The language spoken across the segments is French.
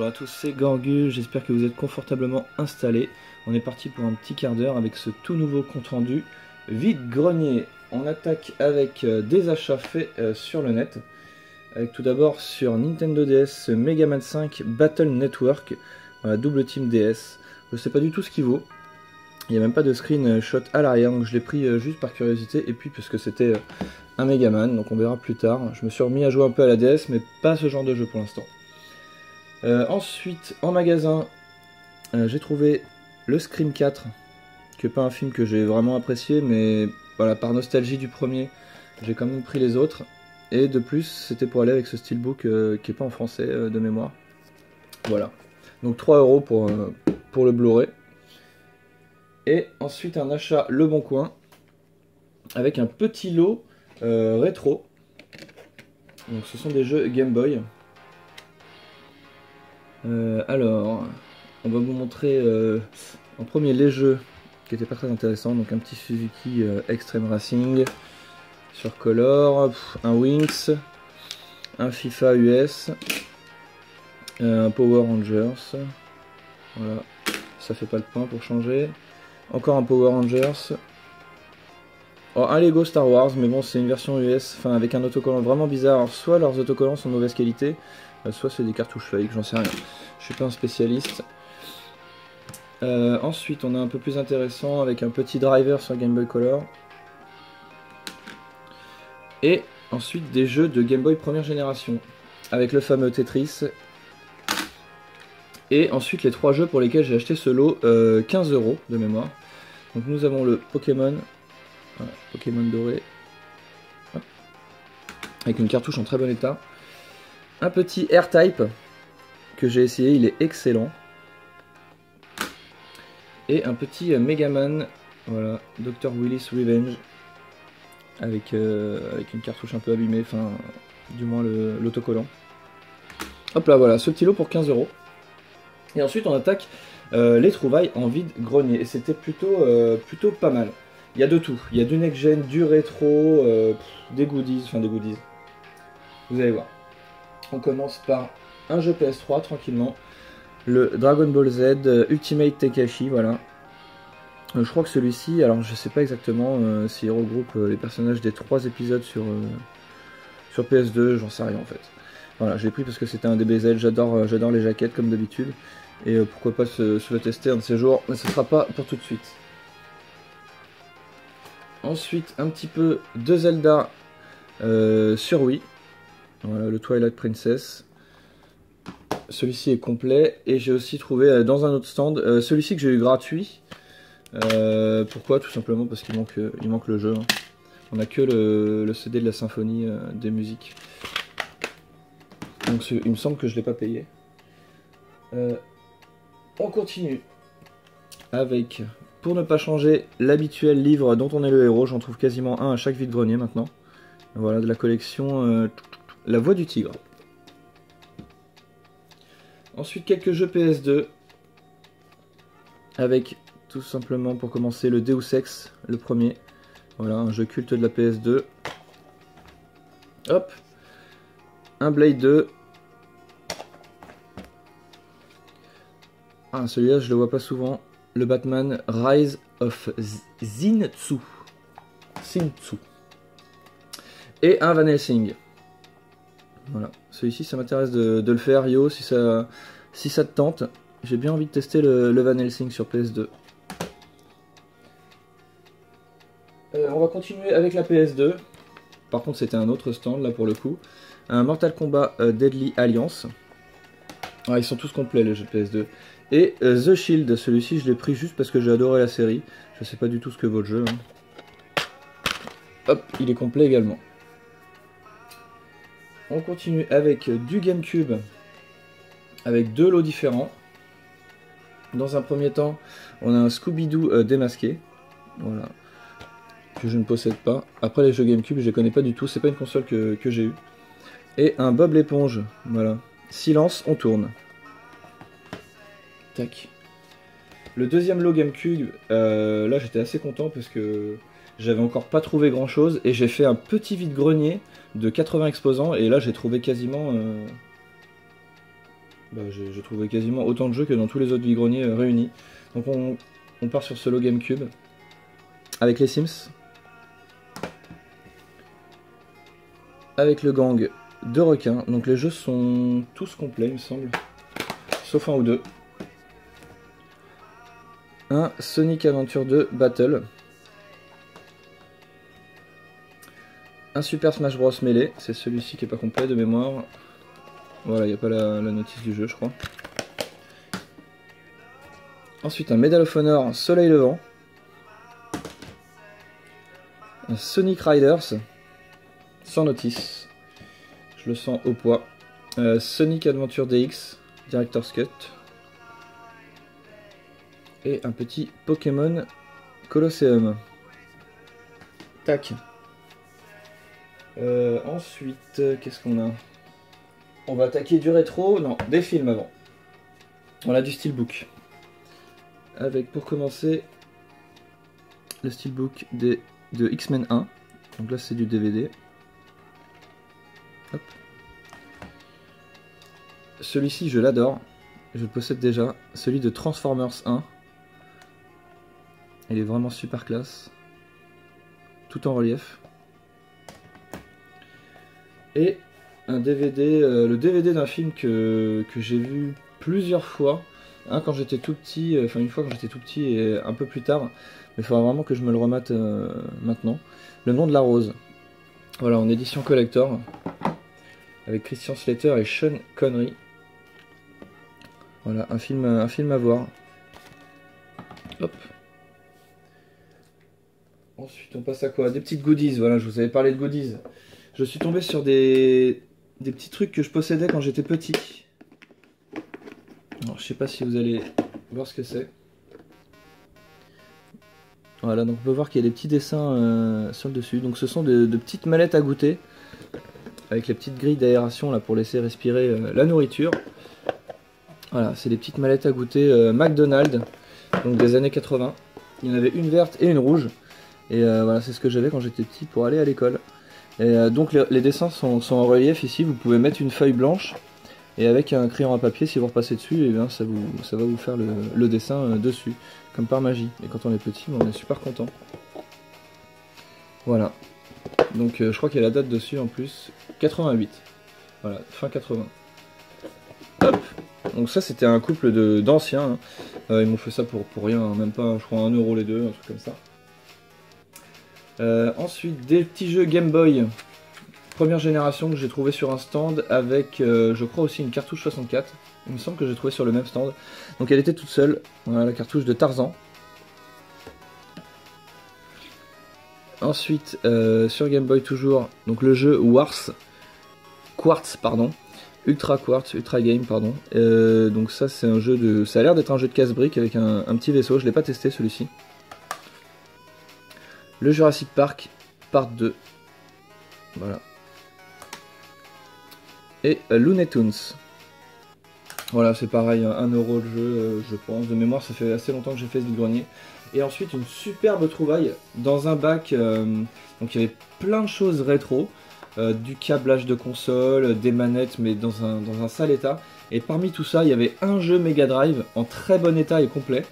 Bonjour à tous, c'est Gorgul, j'espère que vous êtes confortablement installés. On est parti pour un petit quart d'heure avec ce tout nouveau compte rendu vide-grenier. On attaque avec des achats faits sur le net. Avec tout d'abord sur Nintendo DS Mega Man 5 Battle Network, voilà, double team DS. Je sais pas du tout ce qu'il vaut. Il n'y a même pas de screenshot à l'arrière, donc je l'ai pris juste par curiosité et puis parce que c'était un Mega Man, donc on verra plus tard. Je me suis remis à jouer un peu à la DS, mais pas ce genre de jeu pour l'instant. Ensuite, en magasin, j'ai trouvé le Scream 4, qui n'est pas un film que j'ai vraiment apprécié, mais voilà, par nostalgie du premier, j'ai quand même pris les autres. Et de plus, c'était pour aller avec ce steelbook qui n'est pas en français de mémoire. Voilà. Donc 3 € pour le Blu-ray. Et ensuite, un achat Le Bon Coin, avec un petit lot rétro. Donc ce sont des jeux Game Boy. Alors, on va vous montrer en premier les jeux qui étaient pas très intéressants. Donc un petit Suzuki Extreme Racing sur Color, un Wings, un FIFA US, un Power Rangers. Voilà, ça fait pas le point pour changer. Encore un Power Rangers. Oh, un Lego Star Wars, mais bon, c'est une version US, enfin avec un autocollant vraiment bizarre. Alors, soit leurs autocollants sont de mauvaise qualité, soit c'est des cartouches fake, j'en sais rien. Je suis pas un spécialiste. Ensuite, on a un peu plus intéressant avec un petit driver sur Game Boy Color. Et ensuite des jeux de Game Boy première génération, avec le fameux Tetris. Et ensuite les 3 jeux pour lesquels j'ai acheté ce lot, 15 € de mémoire. Donc nous avons le Pokémon, voilà, Pokémon doré, hop, avec une cartouche en très bon état. Un petit R-Type que j'ai essayé, il est excellent. Et un petit Mega Man, voilà, Dr. Willis Revenge, avec une cartouche un peu abîmée, enfin du moins l'autocollant. Hop là, voilà, ce petit lot pour 15 €. Et ensuite on attaque les trouvailles en vide-grenier. Et c'était plutôt pas mal. Il y a de tout, il y a du next-gen, du rétro, des goodies, enfin des goodies. Vous allez voir. On commence par un jeu PS3 tranquillement. Le Dragon Ball Z Ultimate Tekashi, voilà. Je crois que celui-ci, alors je sais pas exactement s'il regroupe les personnages des 3 épisodes sur PS2, j'en sais rien en fait. Voilà, je l'ai pris parce que c'était un DBZ, j'adore les jaquettes comme d'habitude. Et pourquoi pas se le tester un de ces jours, mais ce sera pas pour tout de suite. Ensuite, un petit peu de Zelda sur Wii. Voilà, le Twilight Princess. Celui-ci est complet. Et j'ai aussi trouvé dans un autre stand, celui-ci que j'ai eu gratuit. Pourquoi? Tout simplement parce qu'il manque le jeu. Hein. On n'a que le CD de la symphonie des musiques. Donc il me semble que je ne l'ai pas payé. On continue avec, pour ne pas changer, l'habituel livre dont on est le héros. J'en trouve quasiment un à chaque vide-grenier maintenant. Voilà, de la collection La Voix du Tigre. Ensuite, quelques jeux PS2. Avec, tout simplement, pour commencer, le Deus Ex, le premier. Voilà, un jeu culte de la PS2. Hop. Un Blade 2. Ah, celui-là, je le vois pas souvent. Le Batman Rise of Zinzu. Et un Van Helsing. Voilà. Celui-ci, ça m'intéresse de le faire, Yo, si ça te tente. J'ai bien envie de tester le Van Helsing sur PS2. On va continuer avec la PS2. Par contre, c'était un autre stand, là, pour le coup. Un Mortal Kombat Deadly Alliance. Ah, ils sont tous complets, les jeux de PS2. Et The Shield, celui-ci je l'ai pris juste parce que j'ai adoré la série. Je sais pas du tout ce que vaut le jeu. Hein. Hop, il est complet également. On continue avec du GameCube. Avec 2 lots différents. Dans un premier temps, on a un Scooby-Doo démasqué. Voilà. Que je ne possède pas. Après les jeux GameCube, je les connais pas du tout. C'est pas une console que j'ai eue. Et un Bob l'éponge. Voilà. Silence, on tourne. Tac. Le deuxième lot GameCube, là j'étais assez content parce que j'avais encore pas trouvé grand chose et j'ai fait un petit vide-grenier de 80 exposants et là j'ai trouvé quasiment bah, j'ai trouvé quasiment autant de jeux que dans tous les autres vide-greniers réunis. Donc on part sur Solo GameCube avec les Sims, avec le gang de requins. Donc les jeux sont tous complets il me semble, sauf un ou deux. Un Sonic Adventure 2 Battle, un Super Smash Bros Melee, c'est celui-ci qui est pas complet de mémoire. Voilà, il n'y a pas la notice du jeu je crois. Ensuite un Medal of Honor Soleil Levant, un Sonic Riders sans notice, je le sens au poids, Sonic Adventure DX Director's Cut, et un petit Pokémon Colosseum. Tac. Ensuite, qu'est-ce qu'on a? On va attaquer du rétro, non, des films avant. On a du Steelbook. Avec pour commencer le Steelbook de X-Men 1. Donc là c'est du DVD. Hop. Celui-ci je l'adore, je le possède déjà. Celui de Transformers 1. Il est vraiment super classe. Tout en relief. Et un DVD, le DVD d'un film que j'ai vu plusieurs fois. Un quand j'étais tout petit, enfin une fois quand j'étais tout petit et un peu plus tard. Mais il faudra vraiment que je me le remette maintenant. Le nom de la rose. Voilà, en édition collector. Avec Christian Slater et Sean Connery. Voilà, un film à voir. Hop. Ensuite, on passe à quoi? Des petites goodies. Voilà, je vous avais parlé de goodies. Je suis tombé sur des petits trucs que je possédais quand j'étais petit. Alors, je sais pas si vous allez voir ce que c'est. Voilà, donc on peut voir qu'il y a des petits dessins sur le dessus. Donc ce sont de petites mallettes à goûter. Avec les petites grilles d'aération là pour laisser respirer la nourriture. Voilà, c'est des petites mallettes à goûter McDonald's. Donc des années 80. Il y en avait une verte et une rouge. Et voilà, c'est ce que j'avais quand j'étais petit pour aller à l'école. Et donc les dessins sont en relief ici. Vous pouvez mettre une feuille blanche. Et avec un crayon à papier, si vous repassez dessus, et bien, ça va vous faire le dessin dessus. Comme par magie. Et quand on est petit, on est super content. Voilà. Donc je crois qu'il y a la date dessus en plus. 88. Voilà, fin 80. Hop. Donc ça c'était un couple d'anciens. Ils m'ont fait ça pour rien, hein. Même pas, je crois, 1 euro les deux, un truc comme ça. Ensuite, des petits jeux Game Boy. Première génération que j'ai trouvé sur un stand avec, je crois aussi une cartouche 64. Il me semble que j'ai trouvé sur le même stand. Donc elle était toute seule. Voilà la cartouche de Tarzan. Ensuite, sur Game Boy toujours, donc le jeu Quartz, pardon. Ultra Quartz, Ultra Game, pardon. Donc ça c'est un jeu de... Ça a l'air d'être un jeu de casse-briques avec un petit vaisseau. Je l'ai pas testé celui-ci. Le Jurassic Park, part 2. Voilà. Et Looney Tunes. Voilà, c'est pareil, 1 euro le jeu, je pense. De mémoire, ça fait assez longtemps que j'ai fait ce vide-grenier. Et ensuite, une superbe trouvaille dans un bac. Donc, il y avait plein de choses rétro. Du câblage de console, des manettes, mais dans un sale état. Et parmi tout ça, il y avait un jeu Mega Drive en très bon état et complet.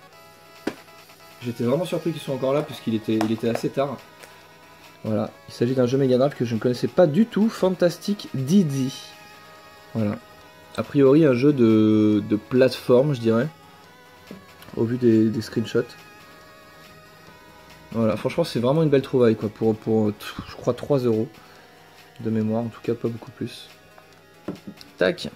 J'étais vraiment surpris qu'il soit encore là, puisqu'il était assez tard. Voilà, il s'agit d'un jeu Mega Drive que je ne connaissais pas du tout, Fantastic Didi. Voilà. A priori, un jeu de plateforme, je dirais. Au vu des screenshots. Voilà, franchement, c'est vraiment une belle trouvaille, quoi. Pour je crois, 3 euros de mémoire. En tout cas, pas beaucoup plus. Tac.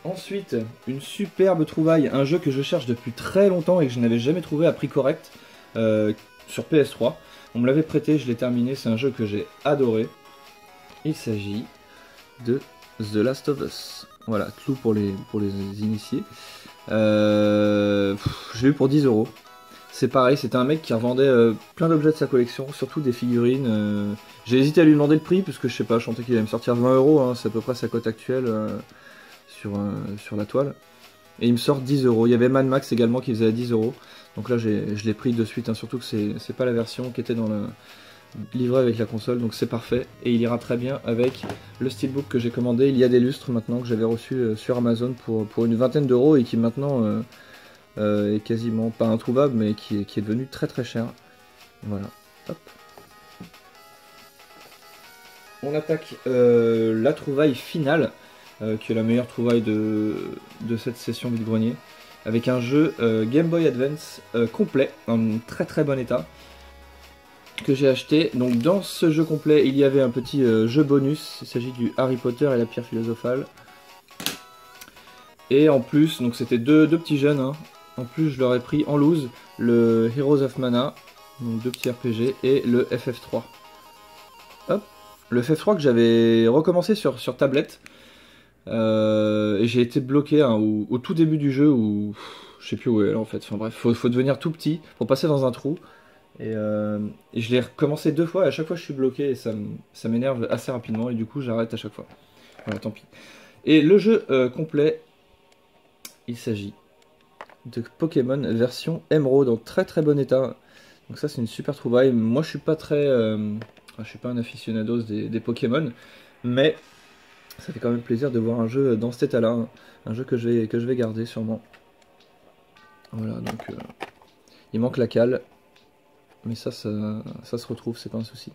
Ensuite, une superbe trouvaille. Un jeu que je cherche depuis très longtemps et que je n'avais jamais trouvé à prix correct. Sur PS3. On me l'avait prêté, je l'ai terminé. C'est un jeu que j'ai adoré. Il s'agit de The Last of Us. Voilà, clou pour les initiés. J'ai eu pour 10 euros. C'est pareil, c'était un mec qui revendait plein d'objets de sa collection, surtout des figurines. J'ai hésité à lui demander le prix, parce que je sais pas, je sentais qu'il allait me sortir 20 euros, hein, c'est à peu près sa cote actuelle sur la toile. Et il me sort 10 euros. Il y avait Mad Max également qui faisait à 10 euros. Donc là, je l'ai pris de suite, hein, surtout que c'est pas la version qui était dans livré avec la console, donc c'est parfait. Et il ira très bien avec le steelbook que j'ai commandé. Il y a des lustres maintenant que j'avais reçu sur Amazon pour une vingtaine d'euros et qui maintenant est quasiment pas introuvable, mais qui est devenu très très cher. Voilà. Hop. On attaque la trouvaille finale, qui est la meilleure trouvaille de cette session vide-grenier, avec un jeu Game Boy Advance complet, en très très bon état, que j'ai acheté. Donc dans ce jeu complet, il y avait un petit jeu bonus, il s'agit du Harry Potter et la pierre philosophale. Et en plus, donc c'était deux petits jeunes, hein. En plus je leur ai pris en loose le Heroes of Mana, donc 2 petits RPG, et le FF3. Hop. Le FF3 que j'avais recommencé sur tablette, et j'ai été bloqué hein, au tout début du jeu, où je sais plus où est en fait, enfin bref, faut devenir tout petit pour passer dans un trou, et je l'ai recommencé 2 fois, et à chaque fois je suis bloqué, et ça m'énerve assez rapidement, et du coup j'arrête à chaque fois. Voilà, tant pis. Et le jeu complet, il s'agit de Pokémon version Emerald, en très très bon état. Donc ça c'est une super trouvaille. Moi je suis pas très... je suis pas un aficionados des Pokémon, mais ça fait quand même plaisir de voir un jeu dans cet état-là, hein. Un jeu que je vais garder sûrement. Voilà, donc il manque la cale, mais ça se retrouve, c'est pas un souci.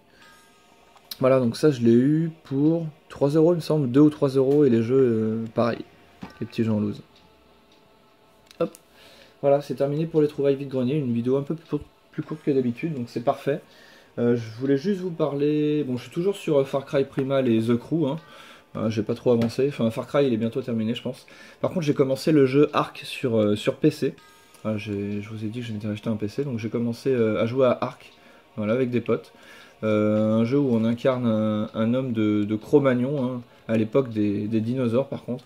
Voilà, donc ça je l'ai eu pour 3 euros il me semble, 2 ou 3 euros, et les jeux pareil, les petits jeux en loose. Hop, voilà, c'est terminé pour les trouvailles vide-grenier, une vidéo un peu plus courte que d'habitude, donc c'est parfait. Je voulais juste vous parler, bon je suis toujours sur Far Cry Primal et The Crew, hein. J'ai pas trop avancé, enfin Far Cry il est bientôt terminé je pense. Par contre j'ai commencé le jeu Ark sur PC, je vous ai dit que je m'étais acheté un PC, donc j'ai commencé à jouer à Ark, voilà, avec des potes. Un jeu où on incarne un homme de Cro-Magnon, hein, à l'époque des dinosaures par contre.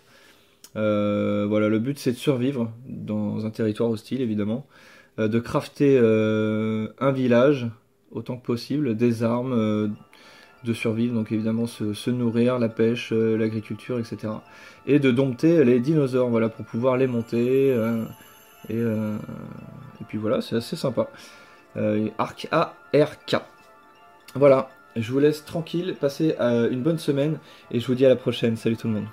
Voilà, le but c'est de survivre dans un territoire hostile évidemment, de crafter un village autant que possible, des armes, de survivre, donc évidemment se nourrir, la pêche, l'agriculture, etc. Et de dompter les dinosaures, voilà, pour pouvoir les monter, et puis voilà, c'est assez sympa. Ark, A-R-K. Voilà, je vous laisse tranquille, passez une bonne semaine, et je vous dis à la prochaine, salut tout le monde.